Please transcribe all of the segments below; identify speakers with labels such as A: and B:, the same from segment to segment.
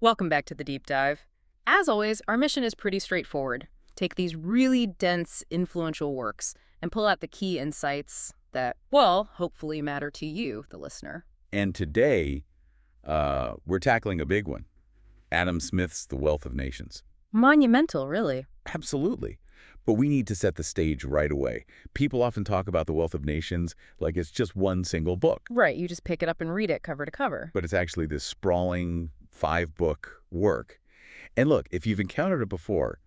A: Welcome back to the deep dive. As always, our mission is pretty straightforward. Take these really dense, influential works and pull out the key insights that, well, hopefully matter to you, the listener.
B: And today, we're tackling a big one. Adam Smith's The Wealth of Nations.
A: Monumental, really.
B: Absolutely. But we need to set the stage right away. People often talk about The Wealth of Nations like it's just one single book.
A: Right, you just pick it up and read it cover to cover.
B: But it's actually this sprawling 5-book work. And look, if you've encountered it before,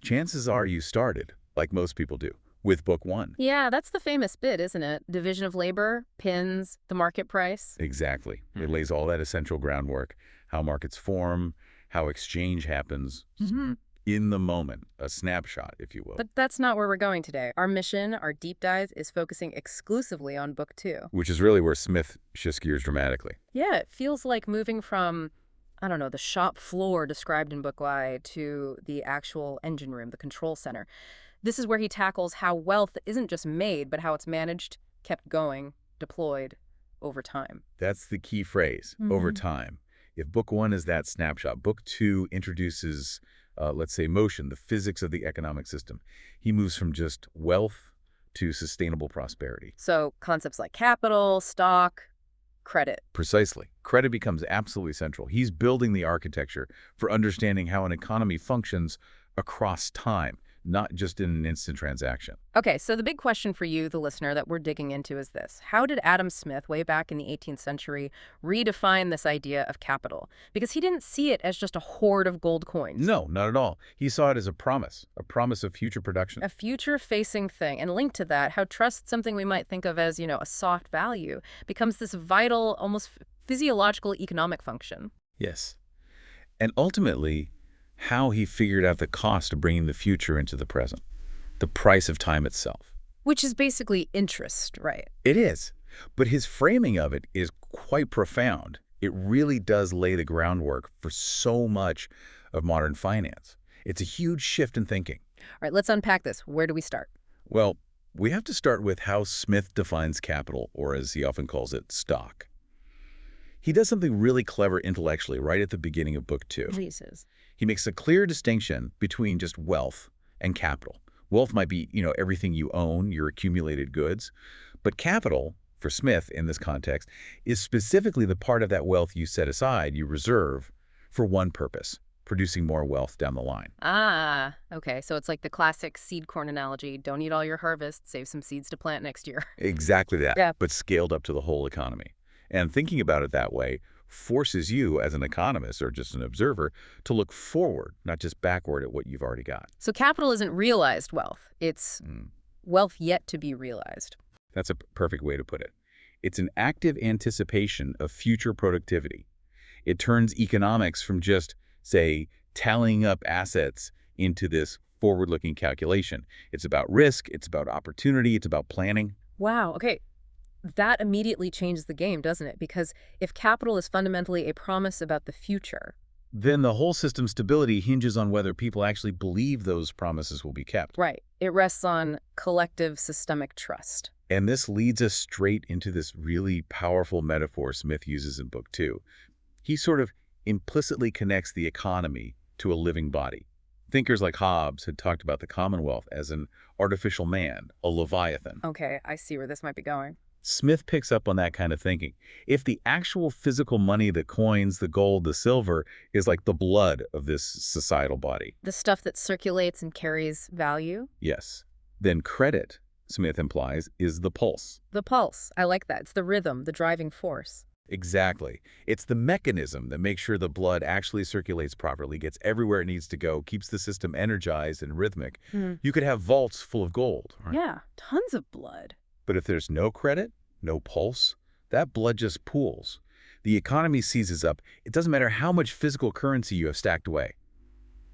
B: chances are you started, like most people do, with book 1.
A: Yeah, that's the famous bit, isn't it? Division of labor, pins, the market price.
B: Exactly. It lays all that essential groundwork, how markets form, how exchange happens in the moment, a snapshot, if you will.
A: But that's not where we're going today. Our mission, our deep dive, is focusing exclusively on book 2.
B: Which is really where Smith shifts gears dramatically.
A: Yeah, it feels like moving from, I don't know, the shop floor described in book Y to the actual engine room, the control center. This is where he tackles how wealth isn't just made, but how it's managed, kept going, deployed over time.
B: That's the key phrase, over time. If book 1 is that snapshot, book 2 introduces, let's say, motion, the physics of the economic system. He moves from just wealth to sustainable prosperity.
A: So concepts like capital, stock, credit.
B: Precisely. Credit becomes absolutely central. He's building the architecture for understanding how an economy functions across time, not just in an instant transaction.
A: Okay, so the big question for you, the listener, that we're digging into is this. How did Adam Smith, way back in the 18th century, redefine this idea of capital? Because he didn't see it as just a hoard of gold coins.
B: No, not at all. He saw it as a promise of future production.
A: A future-facing thing. And linked to that, how trust, something we might think of as, a soft value, becomes this vital, almost physiological economic function.
B: Yes. And ultimately, how he figured out the cost of bringing the future into the present, the price of time itself.
A: Which is basically interest, right?
B: It is. But his framing of it is quite profound. It really does lay the groundwork for so much of modern finance. It's a huge shift in thinking.
A: All right, let's unpack this. Where do we start?
B: Well, we have to start with how Smith defines capital, or as he often calls it, stock. He does something really clever intellectually right at the beginning of book 2.
A: Pleases.
B: He makes a clear distinction between just wealth and capital. Wealth might be, everything you own, your accumulated goods. But capital, for Smith in this context, is specifically the part of that wealth you set aside, you reserve, for one purpose, producing more wealth down the line.
A: Ah, okay. So it's like the classic seed corn analogy. Don't eat all your harvest, save some seeds to plant next year.
B: Exactly that,
A: Yeah.
B: but scaled up to the whole economy. And thinking about it that way forces you, as an economist or just an observer, to look forward, not just backward at what you've already got.
A: So capital isn't realized wealth. It's wealth yet to be realized.
B: That's a perfect way to put it. It's an active anticipation of future productivity. It turns economics from just, say, tallying up assets into this forward-looking calculation. It's about risk, it's about opportunity, it's about planning.
A: Wow. Okay. That immediately changes the game, doesn't it? Because if capital is fundamentally a promise about the future,
B: Then the whole system's stability hinges on whether people actually believe those promises will be kept.
A: right, it rests on collective systemic trust.
B: And this leads us straight into this really powerful metaphor Smith uses in book 2. He sort of implicitly connects the economy to a living body. Thinkers like Hobbes had talked about the Commonwealth as an artificial man, a leviathan.
A: Okay, I see where this might be going.
B: Smith picks up on that kind of thinking. If the actual physical money, the coins, the gold, the silver, is like the blood of this societal body,
A: The stuff that circulates and carries value?
B: yes, then credit, Smith implies, is the pulse.
A: The pulse. I like that. It's the rhythm, the driving force.
B: Exactly. It's the mechanism that makes sure the blood actually circulates properly, gets everywhere it needs to go, keeps the system energized and rhythmic. You could have vaults full of gold, right?
A: Yeah, tons of blood.
B: But if there's no credit, no pulse, that blood just pools. The economy seizes up. It doesn't matter how much physical currency you have stacked away.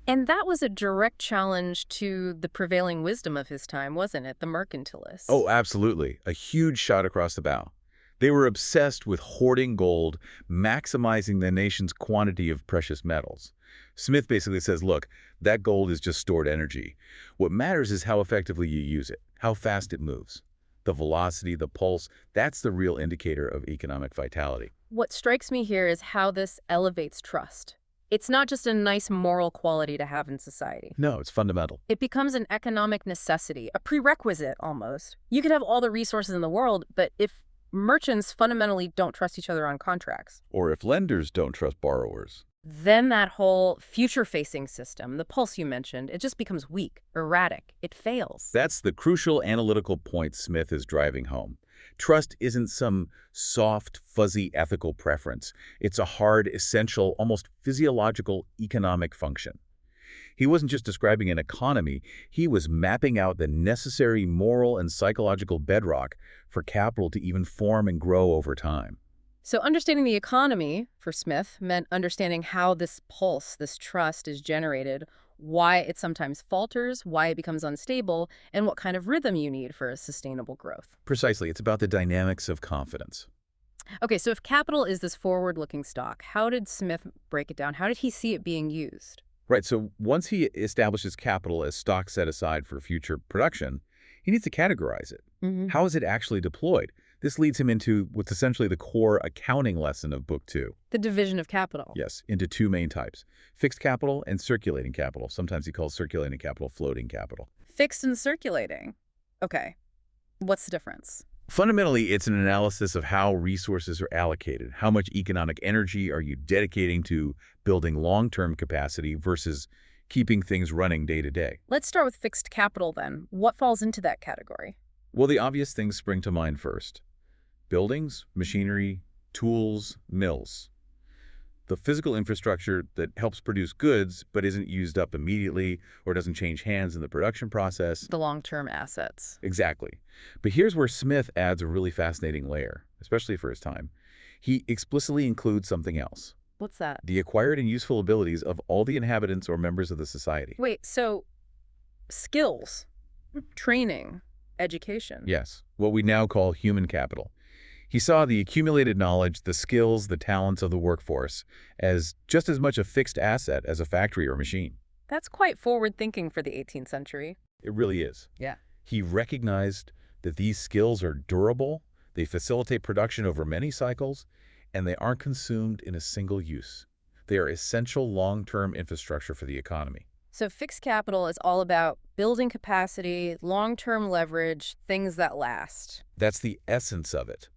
A: And that was a direct challenge to the prevailing wisdom of his time, wasn't it? The mercantilists.
B: Oh, absolutely. A huge shot across the bow. They were obsessed with hoarding gold, maximizing the nation's quantity of precious metals. Smith basically says, look, that gold is just stored energy. What matters is how effectively you use it, how fast it moves. The velocity, the pulse, that's the real indicator of economic vitality.
A: What strikes me here is how this elevates trust. It's not just a nice moral quality to have in society.
B: No, it's fundamental.
A: It becomes an economic necessity, a prerequisite almost. You could have all the resources in the world, but if merchants fundamentally don't trust each other on contracts,
B: Or if lenders don't trust borrowers.
A: then that whole future-facing system, the pulse you mentioned, it just becomes weak, erratic. It fails.
B: That's the crucial analytical point Smith is driving home. Trust isn't some soft, fuzzy ethical preference. It's a hard, essential, almost physiological economic function. He wasn't just describing an economy, he was mapping out the necessary moral and psychological bedrock for capital to even form and grow over time.
A: So understanding the economy, for Smith, meant understanding how this pulse, this trust, is generated, why it sometimes falters, why it becomes unstable, and what kind of rhythm you need for a sustainable growth.
B: Precisely, it's about the dynamics of confidence.
A: Okay, so if capital is this forward-looking stock, how did Smith break it down? How did he see it being used?
B: Right, so once he establishes capital as stock set aside for future production, he needs to categorize it. How is it actually deployed? This leads him into what's essentially the core accounting lesson of Book 2.
A: The division of capital.
B: Yes, into two main types, fixed capital and circulating capital. Sometimes he calls circulating capital floating capital.
A: Fixed and circulating. Okay, what's the difference?
B: Fundamentally, it's an analysis of how resources are allocated. How much economic energy are you dedicating to building long-term capacity versus keeping things running day to day?
A: Let's start with fixed capital then. What falls into that category?
B: Well, the obvious things spring to mind first. Buildings, machinery, tools, mills. The physical infrastructure that helps produce goods but isn't used up immediately or doesn't change hands in the production process.
A: The long-term assets.
B: Exactly. But here's where Smith adds a really fascinating layer, especially for his time. He explicitly includes something else.
A: What's that?
B: The acquired and useful abilities of all the inhabitants or members of the society.
A: Wait, so skills, training, education.
B: Yes, what we now call human capital. He saw the accumulated knowledge, the skills, the talents of the workforce as just as much a fixed asset as a factory or machine.
A: That's quite forward-thinking for the 18th century.
B: It really is.
A: Yeah.
B: He recognized that these skills are durable, they facilitate production over many cycles, and they aren't consumed in a single use. They are essential long-term infrastructure for the economy.
A: So fixed capital is all about building capacity, long-term leverage, things that last.
B: That's the essence of it.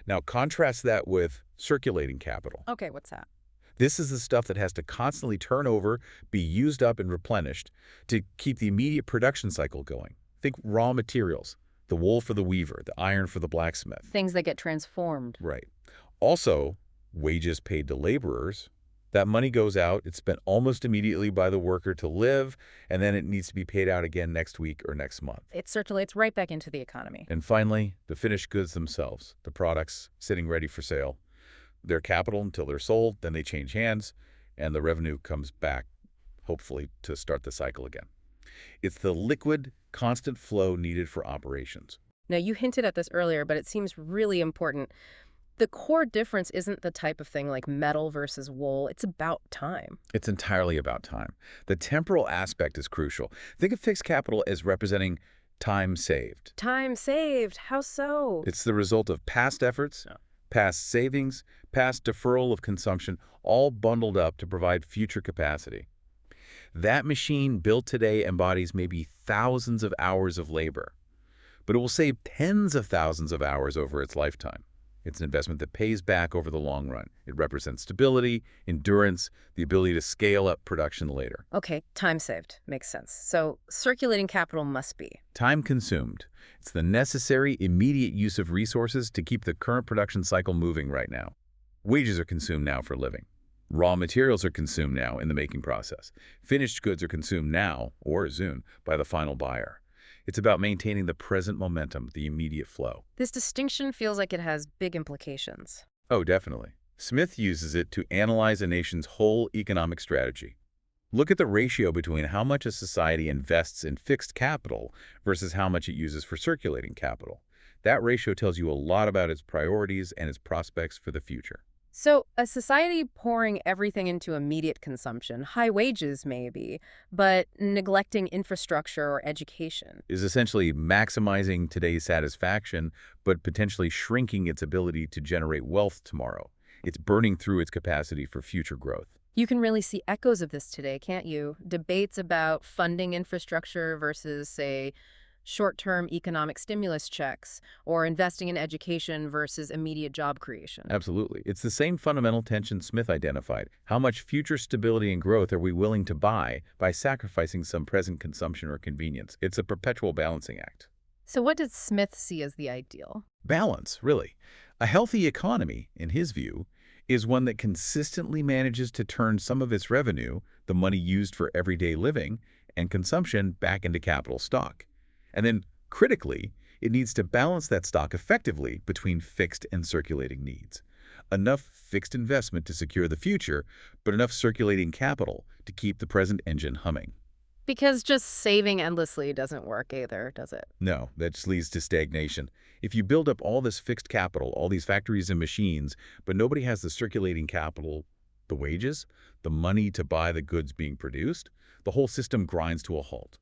B: Now contrast that with circulating capital.
A: Okay, what's that?
B: This is the stuff that has to constantly turn over, be used up and replenished to keep the immediate production cycle going. Think raw materials, the wool for the weaver, the iron for the blacksmith.
A: Things that get transformed.
B: Right. Also, wages paid to laborers. That money goes out, it's spent almost immediately by the worker to live, and then it needs to be paid out again next week or next month.
A: It circulates right back into the economy.
B: And finally, the finished goods themselves, the products sitting ready for sale. They're capital until they're sold, then they change hands, and the revenue comes back, hopefully, to start the cycle again. It's the liquid, constant flow needed for operations.
A: Now, you hinted at this earlier, but it seems really important. The core difference isn't the type of thing like metal versus wool. It's about time.
B: It's entirely about time. The temporal aspect is crucial. Think of fixed capital as representing time saved.
A: Time saved. How so?
B: It's the result of past efforts, past savings, past deferral of consumption, all bundled up to provide future capacity. That machine built today embodies maybe thousands of hours of labor, but it will save tens of thousands of hours over its lifetime. It's an investment that pays back over the long run. It represents stability, endurance, the ability to scale up production later.
A: Okay, time saved. Makes sense. So circulating capital must be.
B: Time consumed. It's the necessary, immediate use of resources to keep the current production cycle moving right now. Wages are consumed now for living. Raw materials are consumed now in the making process. Finished goods are consumed now, or soon, by the final buyer. It's about maintaining the present momentum, the immediate flow.
A: This distinction feels like it has big implications.
B: Oh, definitely. Smith uses it to analyze a nation's whole economic strategy. Look at the ratio between how much a society invests in fixed capital versus how much it uses for circulating capital. That ratio tells you a lot about its priorities and its prospects for the future.
A: So a society pouring everything into immediate consumption, high wages maybe, but neglecting infrastructure or education.
B: Is essentially maximizing today's satisfaction, but potentially shrinking its ability to generate wealth tomorrow. It's burning through its capacity for future growth.
A: You can really see echoes of this today, can't you? Debates about funding infrastructure versus, say, short-term economic stimulus checks, or investing in education versus immediate job creation.
B: Absolutely. It's the same fundamental tension Smith identified. How much future stability and growth are we willing to buy by sacrificing some present consumption or convenience? It's a perpetual balancing act.
A: So what did Smith see as the ideal?
B: Balance, really. A healthy economy, in his view, is one that consistently manages to turn some of its revenue, the money used for everyday living and consumption, back into capital stock. And then, critically, it needs to balance that stock effectively between fixed and circulating needs. Enough fixed investment to secure the future, but enough circulating capital to keep the present engine humming.
A: Because just saving endlessly doesn't work either, does it?
B: No, that just leads to stagnation. If you build up all this fixed capital, all these factories and machines, but nobody has the circulating capital, the wages, the money to buy the goods being produced, the whole system grinds to a halt.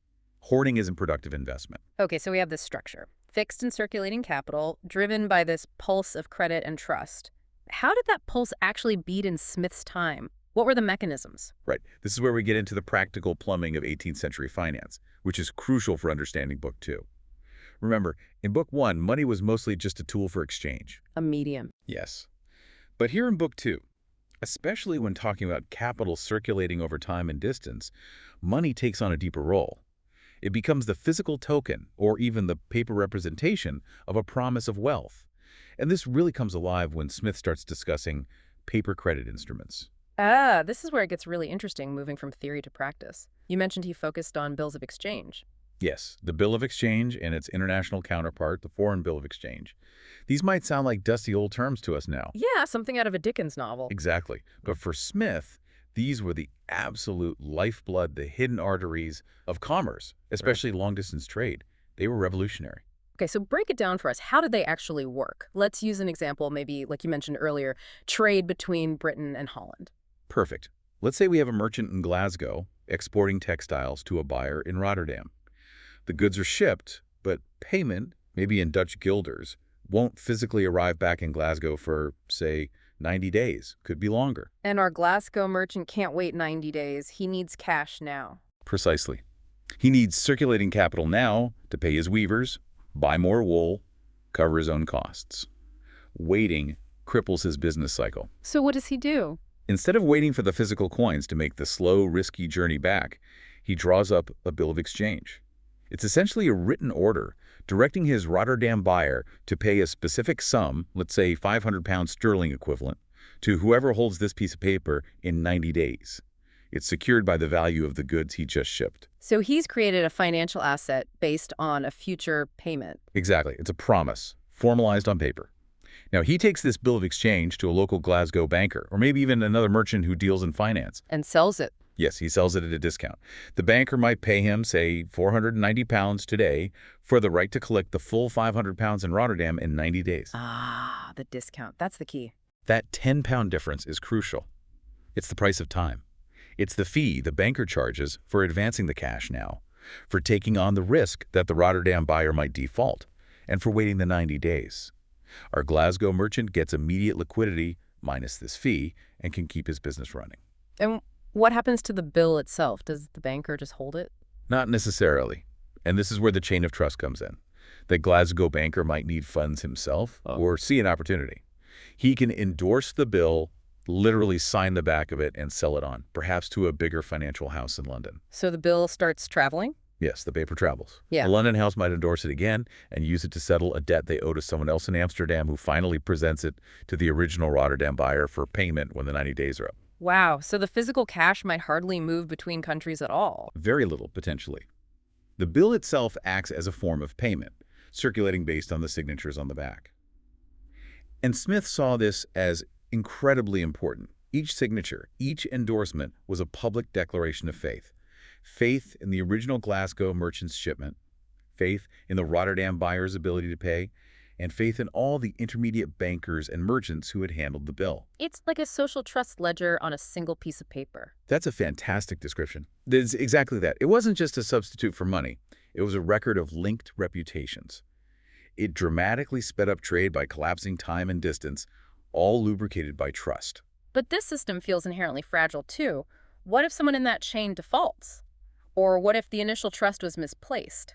B: Hoarding isn't productive investment.
A: Okay, so we have this structure. Fixed and circulating capital, driven by this pulse of credit and trust. How did that pulse actually beat in Smith's time? What were the mechanisms?
B: Right. This is where we get into the practical plumbing of 18th century finance, which is crucial for understanding Book 2. Remember, in Book 1, money was mostly just a tool for exchange.
A: A medium.
B: Yes. But here in Book 2, especially when talking about capital circulating over time and distance, money takes on a deeper role. It becomes the physical token, or even the paper representation, of a promise of wealth. And this really comes alive when Smith starts discussing paper credit instruments.
A: Ah, this is where it gets really interesting, moving from theory to practice. You mentioned he focused on bills of exchange.
B: Yes, the Bill of Exchange and its international counterpart, the Foreign Bill of Exchange. These might sound like dusty old terms to us now.
A: Yeah, something out of a Dickens novel.
B: Exactly. But for Smith, these were the absolute lifeblood, the hidden arteries of commerce, especially long-distance trade. They were revolutionary.
A: Okay, so break it down for us. How did they actually work? Let's use an example, maybe like you mentioned earlier, trade between Britain and Holland.
B: Perfect. Let's say we have a merchant in Glasgow exporting textiles to a buyer in Rotterdam. The goods are shipped, but payment, maybe in Dutch guilders, won't physically arrive back in Glasgow for, say, 90 days. Could be longer.
A: And our Glasgow merchant can't wait 90 days. He needs cash now.
B: Precisely. He needs circulating capital now to pay his weavers, buy more wool, cover his own costs. Waiting cripples his business cycle.
A: So what does he do?
B: Instead of waiting for the physical coins to make the slow, risky journey back, he draws up a bill of exchange. It's essentially a written order directing his Rotterdam buyer to pay a specific sum, let's say £500 sterling equivalent, to whoever holds this piece of paper in 90 days. It's secured by the value of the goods he just shipped.
A: So he's created a financial asset based on a future payment.
B: Exactly. It's a promise, formalized on paper. Now, he takes this bill of exchange to a local Glasgow banker, or maybe even another merchant who deals in finance.
A: And sells it.
B: Yes, he sells it at a discount. The banker might pay him, say, £490 today for the right to collect the full £500 in Rotterdam in 90 days.
A: Ah, the discount. That's the key.
B: That £10 difference is crucial. It's the price of time. It's the fee the banker charges for advancing the cash now, for taking on the risk that the Rotterdam buyer might default, and for waiting the 90 days. Our Glasgow merchant gets immediate liquidity minus this fee and can keep his business running.
A: And what happens to the bill itself? Does the banker just hold it?
B: Not necessarily. And this is where the chain of trust comes in. The Glasgow banker might need funds himself or see an opportunity. He can endorse the bill, literally sign the back of it, and sell it on, perhaps to a bigger financial house in London.
A: So the bill starts traveling?
B: Yes, the paper travels.
A: Yeah.
B: The London house might endorse it again and use it to settle a debt they owe to someone else in Amsterdam, who finally presents it to the original Rotterdam buyer for payment when the 90 days are up.
A: Wow, so the physical cash might hardly move between countries at all.
B: Very little, potentially. The bill itself acts as a form of payment, circulating based on the signatures on the back. And Smith saw this as incredibly important. Each signature, each endorsement was a public declaration of faith. Faith in the original Glasgow merchant's shipment, faith in the Rotterdam buyer's ability to pay, and faith in all the intermediate bankers and merchants who had handled the bill.
A: It's like a social trust ledger on a single piece of paper.
B: That's a fantastic description. It's exactly that. It wasn't just a substitute for money. It was a record of linked reputations. It dramatically sped up trade by collapsing time and distance, all lubricated by trust.
A: But this system feels inherently fragile too. What if someone in that chain defaults? Or what if the initial trust was misplaced?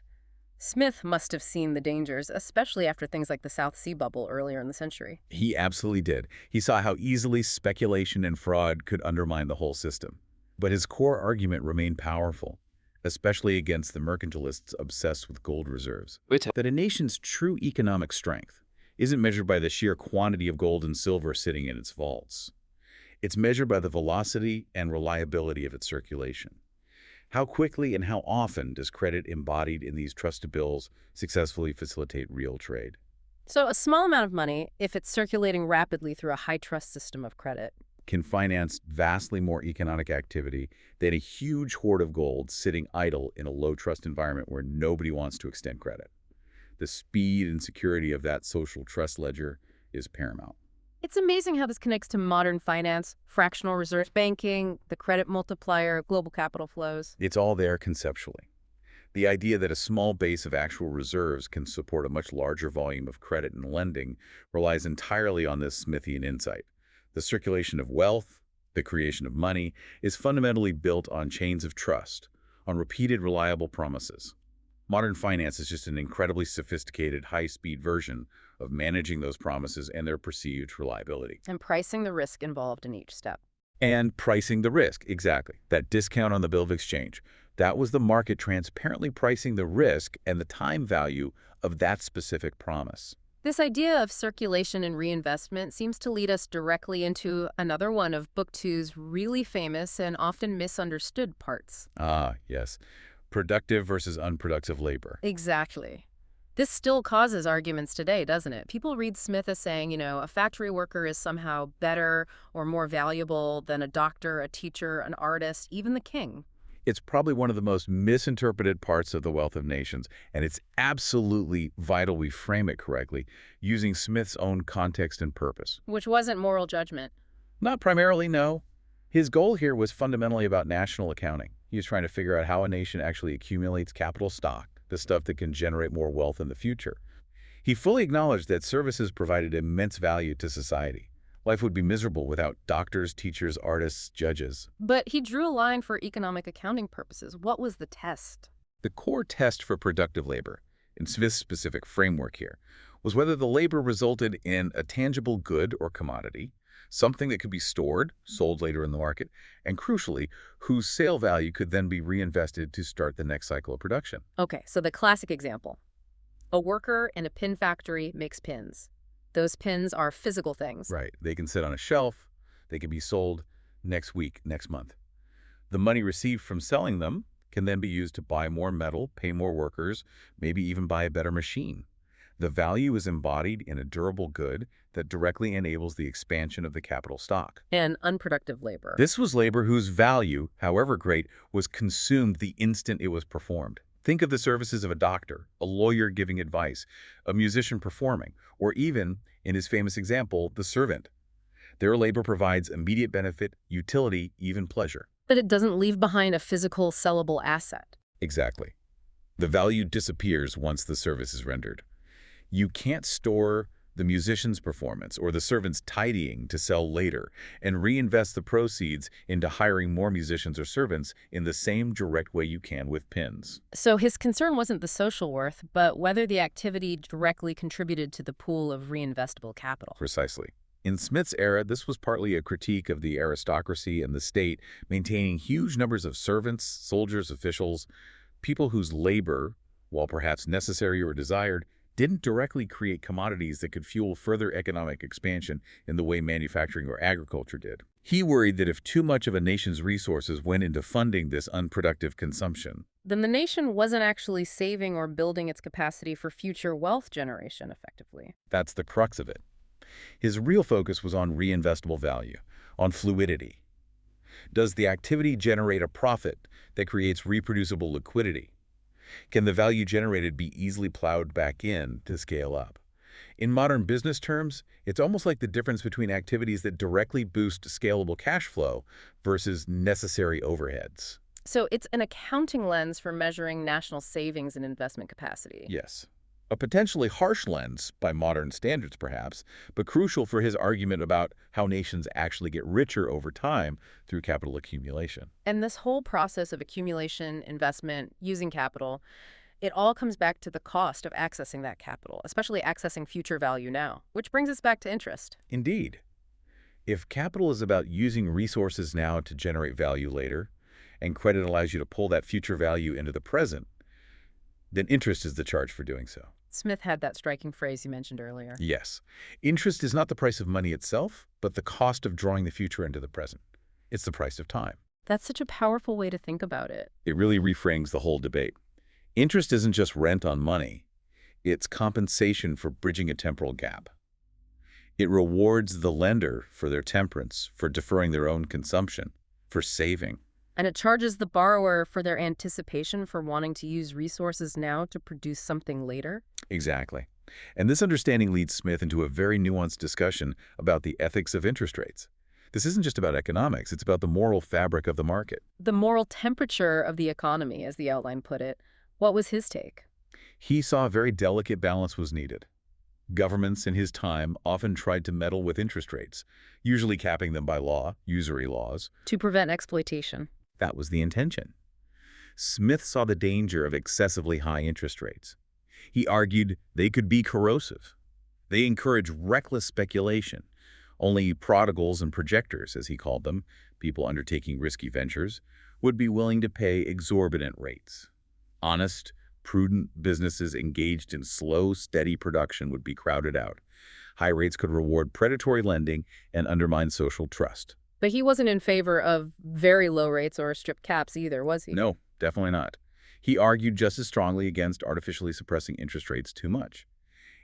A: Smith must have seen the dangers, especially after things like the South Sea bubble earlier in the century.
B: He absolutely did. He saw how easily speculation and fraud could undermine the whole system. But his core argument remained powerful, especially against the mercantilists obsessed with gold reserves. That a nation's true economic strength isn't measured by the sheer quantity of gold and silver sitting in its vaults. It's measured by the velocity and reliability of its circulation. How quickly and how often does credit embodied in these trusted bills successfully facilitate real trade?
A: So, a small amount of money, if it's circulating rapidly through a high trust system of credit.
B: Can finance vastly more economic activity than a huge hoard of gold sitting idle in a low-trust environment where nobody wants to extend credit. The speed and security of that social trust ledger is paramount.
A: It's amazing how this connects to modern finance, fractional reserve banking, the credit multiplier, global capital flows.
B: It's all there conceptually. The idea that a small base of actual reserves can support a much larger volume of credit and lending relies entirely on this Smithian insight. The circulation of wealth, the creation of money, is fundamentally built on chains of trust, on repeated reliable promises. Modern finance is just an incredibly sophisticated, high-speed version of managing those promises and their perceived reliability.
A: And pricing the risk involved in each step.
B: And pricing the risk, exactly. That discount on the bill of exchange. That was the market transparently pricing the risk and the time value of that specific promise.
A: This idea of circulation and reinvestment seems to lead us directly into another one of Book Two's really famous and often misunderstood parts.
B: Ah, yes. Productive versus unproductive labor.
A: Exactly. This still causes arguments today, doesn't it? People read Smith as saying, a factory worker is somehow better or more valuable than a doctor, a teacher, an artist, even the king.
B: It's probably one of the most misinterpreted parts of The Wealth of Nations, and it's absolutely vital we frame it correctly, using Smith's own context and purpose.
A: Which wasn't moral judgment.
B: Not primarily, no. His goal here was fundamentally about national accounting. He was trying to figure out how a nation actually accumulates capital stock, the stuff that can generate more wealth in the future. He fully acknowledged that services provided immense value to society. Life would be miserable without doctors, teachers, artists, judges.
A: But he drew a line for economic accounting purposes. What was the test?
B: The core test for productive labor, in Smith's specific framework here, was whether the labor resulted in a tangible good or commodity, something that could be stored, sold later in the market, and crucially, whose sale value could then be reinvested to start the next cycle of production.
A: Okay, so the classic example. A worker in a pin factory makes pins. Those pins are physical things.
B: Right. They can sit on a shelf. They can be sold next week, next month. The money received from selling them can then be used to buy more metal, pay more workers, maybe even buy a better machine. The value is embodied in a durable good that directly enables the expansion of the capital stock.
A: And unproductive labor.
B: This was labor whose value, however great, was consumed the instant it was performed. Think of the services of a doctor, a lawyer giving advice, a musician performing, or even, in his famous example, the servant. Their labor provides immediate benefit, utility, even pleasure.
A: But it doesn't leave behind a physical, sellable asset.
B: Exactly. The value disappears once the service is rendered. You can't store the musician's performance or the servant's tidying to sell later and reinvest the proceeds into hiring more musicians or servants in the same direct way you can with pins.
A: So his concern wasn't the social worth, but whether the activity directly contributed to the pool of reinvestable capital.
B: Precisely. In Smith's era, this was partly a critique of the aristocracy and the state maintaining huge numbers of servants, soldiers, officials, people whose labor, while perhaps necessary or desired, didn't directly create commodities that could fuel further economic expansion in the way manufacturing or agriculture did. He worried that if too much of a nation's resources went into funding this unproductive consumption,
A: then the nation wasn't actually saving or building its capacity for future wealth generation effectively.
B: that's the crux of it. His real focus was on reinvestable value, on fluidity. Does the activity generate a profit that creates reproducible liquidity? Can the value generated be easily plowed back in to scale up? In modern business terms, it's almost like the difference between activities that directly boost scalable cash flow versus necessary overheads.
A: So it's an accounting lens for measuring national savings and investment capacity.
B: Yes. A potentially harsh lens by modern standards, perhaps, but crucial for his argument about how nations actually get richer over time through capital accumulation.
A: And this whole process of accumulation, investment, using capital, it all comes back to the cost of accessing that capital, especially accessing future value now, which brings us back to interest.
B: Indeed, if capital is about using resources now to generate value later, and credit allows you to pull that future value into the present, then interest is the charge for doing so.
A: Smith had that striking phrase you mentioned earlier.
B: Yes, interest is not the price of money itself, but the cost of drawing the future into the present. It's the price of time.
A: That's such a powerful way to think about it.
B: It really reframes the whole debate. Interest isn't just rent on money. It's compensation for bridging a temporal gap. It rewards the lender for their temperance, for deferring their own consumption, for saving.
A: And it charges the borrower for their anticipation for wanting to use resources now to produce something later.
B: Exactly. And this understanding leads Smith into a very nuanced discussion about the ethics of interest rates. This isn't just about economics, it's about the moral fabric of the market.
A: The moral temperature of the economy, as the outline put it. What was his take?
B: He saw a very delicate balance was needed. Governments in his time often tried to meddle with interest rates, usually capping them by law, usury laws.
A: To prevent exploitation.
B: That was the intention. Smith saw the danger of excessively high interest rates. He argued they could be corrosive. They encourage reckless speculation. Only prodigals and projectors, as he called them, people undertaking risky ventures, would be willing to pay exorbitant rates. Honest, prudent businesses engaged in slow, steady production would be crowded out. High rates could reward predatory lending and undermine social trust.
A: But he wasn't in favor of very low rates or strict caps either, was he?
B: No, definitely not. He argued just as strongly against artificially suppressing interest rates too much.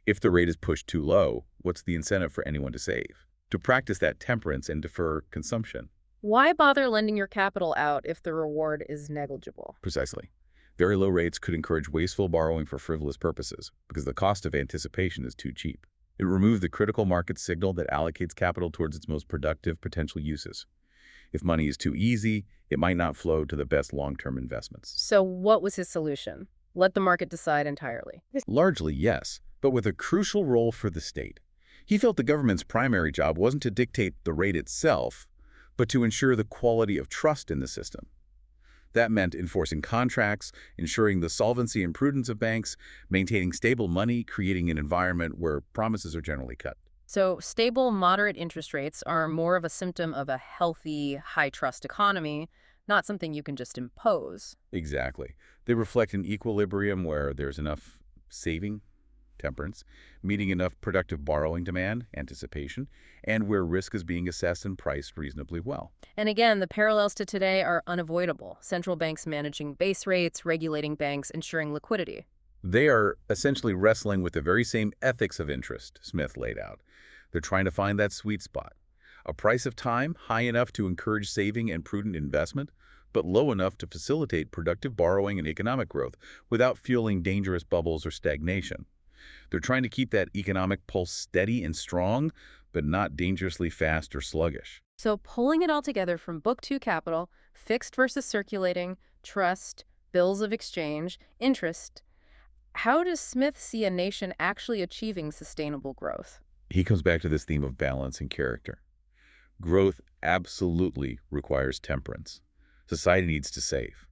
B: If the rate is pushed too low, what's the incentive for anyone to save? To practice that temperance and defer consumption.
A: Why bother lending your capital out if the reward is negligible?
B: Precisely. Very low rates could encourage wasteful borrowing for frivolous purposes because the cost of anticipation is too cheap. It removes the critical market signal that allocates capital towards its most productive potential uses. If money is too easy, it might not flow to the best long-term investments.
A: So what was his solution? Let the market decide entirely.
B: Largely, yes, but with a crucial role for the state. He felt the government's primary job wasn't to dictate the rate itself, but to ensure the quality of trust in the system. That meant enforcing contracts, ensuring the solvency and prudence of banks, maintaining stable money, creating an environment where promises are generally cut.
A: So stable, moderate interest rates are more of a symptom of a healthy, high-trust economy, not something you can just impose.
B: Exactly. They reflect an equilibrium where there's enough saving, temperance, meeting enough productive borrowing demand, anticipation, and where risk is being assessed and priced reasonably well.
A: And again, the parallels to today are unavoidable. Central banks managing base rates, regulating banks, ensuring liquidity.
B: They are essentially wrestling with the very same ethics of interest Smith laid out. They're trying to find that sweet spot. A price of time high enough to encourage saving and prudent investment, but low enough to facilitate productive borrowing and economic growth without fueling dangerous bubbles or stagnation. They're trying to keep that economic pulse steady and strong, but not dangerously fast or sluggish.
A: So pulling it all together from Book 2 Capital, fixed versus circulating, trust, bills of exchange, interest, how does Smith see a nation actually achieving sustainable growth?
B: He comes back to this theme of balance and character. Growth absolutely requires temperance. Society needs to save.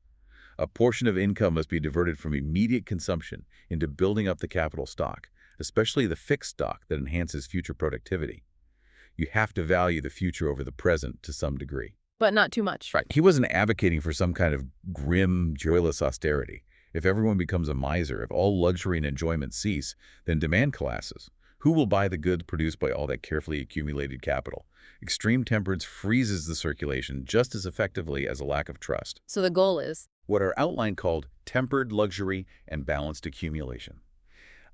B: A portion of income must be diverted from immediate consumption into building up the capital stock, especially the fixed stock that enhances future productivity. You have to value the future over the present to some degree.
A: But not too much.
B: Right. He wasn't advocating for some kind of grim, joyless austerity. If everyone becomes a miser, if all luxury and enjoyment cease, then demand collapses. Who will buy the goods produced by all that carefully accumulated capital? Extreme temperance freezes the circulation just as effectively as a lack of trust.
A: So the goal is?
B: What our outline called tempered luxury and balanced accumulation.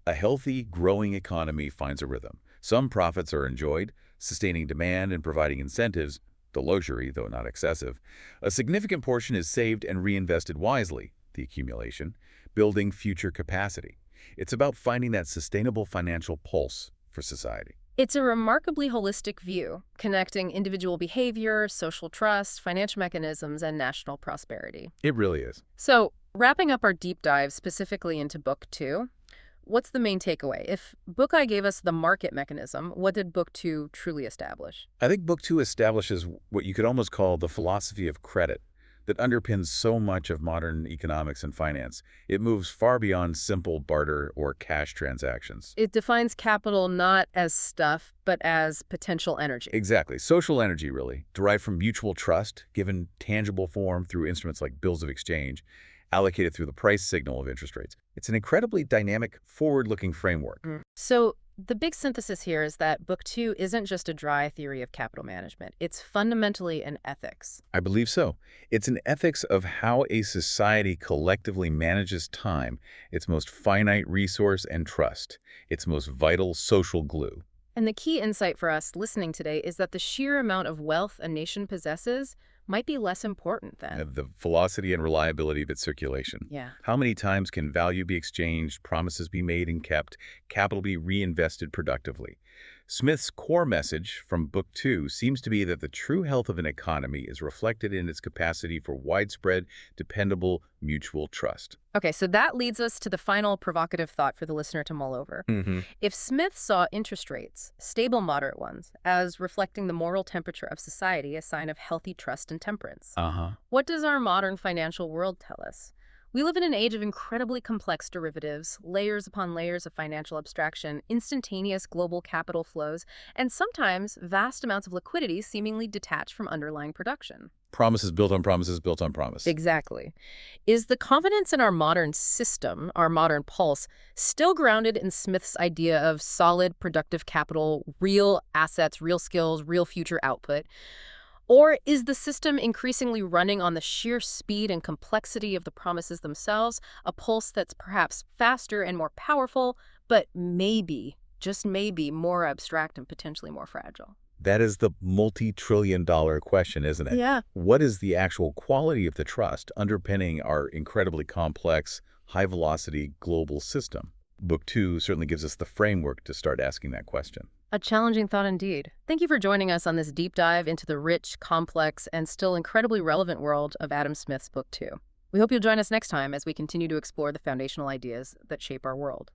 B: A healthy, growing economy finds a rhythm. Some profits are enjoyed, sustaining demand and providing incentives, the luxury, though not excessive. A significant portion is saved and reinvested wisely, the accumulation, building future capacity. It's about finding that sustainable financial pulse for society.
A: It's a remarkably holistic view, connecting individual behavior, social trust, financial mechanisms, and national prosperity.
B: It really is.
A: So, wrapping up our deep dive specifically into Book 2, what's the main takeaway? If Book I gave us the market mechanism, what did Book Two truly establish?
B: I think Book Two establishes what you could almost call the philosophy of credit that underpins so much of modern economics and finance. It moves far beyond simple barter or cash transactions.
A: It defines capital not as stuff, but as potential energy.
B: Exactly. Social energy, really, derived from mutual trust, given tangible form through instruments like bills of exchange, allocated through the price signal of interest rates. It's an incredibly dynamic, forward-looking framework.
A: So the big synthesis here is that Book Two isn't just a dry theory of capital management. It's fundamentally an ethics.
B: I believe so. It's an ethics of how a society collectively manages time, its most finite resource, and trust, its most vital social glue.
A: And the key insight for us listening today is that the sheer amount of wealth a nation possesses might be less important than.
B: The velocity and reliability of its circulation.
A: Yeah.
B: How many times can value be exchanged, promises be made and kept, capital be reinvested productively? Smith's core message from Book Two seems to be that the true health of an economy is reflected in its capacity for widespread, dependable, mutual trust.
A: Okay, so that leads us to the final provocative thought for the listener to mull over. If Smith saw interest rates, stable moderate ones, as reflecting the moral temperature of society, a sign of healthy trust and temperance, what does our modern financial world tell us? We live in an age of incredibly complex derivatives, layers upon layers of financial abstraction, instantaneous global capital flows, and sometimes vast amounts of liquidity seemingly detached from underlying production.
B: Promises built on promises built on promise.
A: Exactly. Is the confidence in our modern system, our modern pulse, still grounded in Smith's idea of solid, productive capital, real assets, real skills, real future output? Or is the system increasingly running on the sheer speed and complexity of the promises themselves, a pulse that's perhaps faster and more powerful, but maybe, just maybe, more abstract and potentially more fragile?
B: That is the multi-trillion-dollar question, isn't it?
A: Yeah.
B: What is the actual quality of the trust underpinning our incredibly complex, high-velocity global system? Book Two certainly gives us the framework to start asking that question.
A: A challenging thought indeed. Thank you for joining us on this deep dive into the rich, complex, and still incredibly relevant world of Adam Smith's Book Two. We hope you'll join us next time as we continue to explore the foundational ideas that shape our world.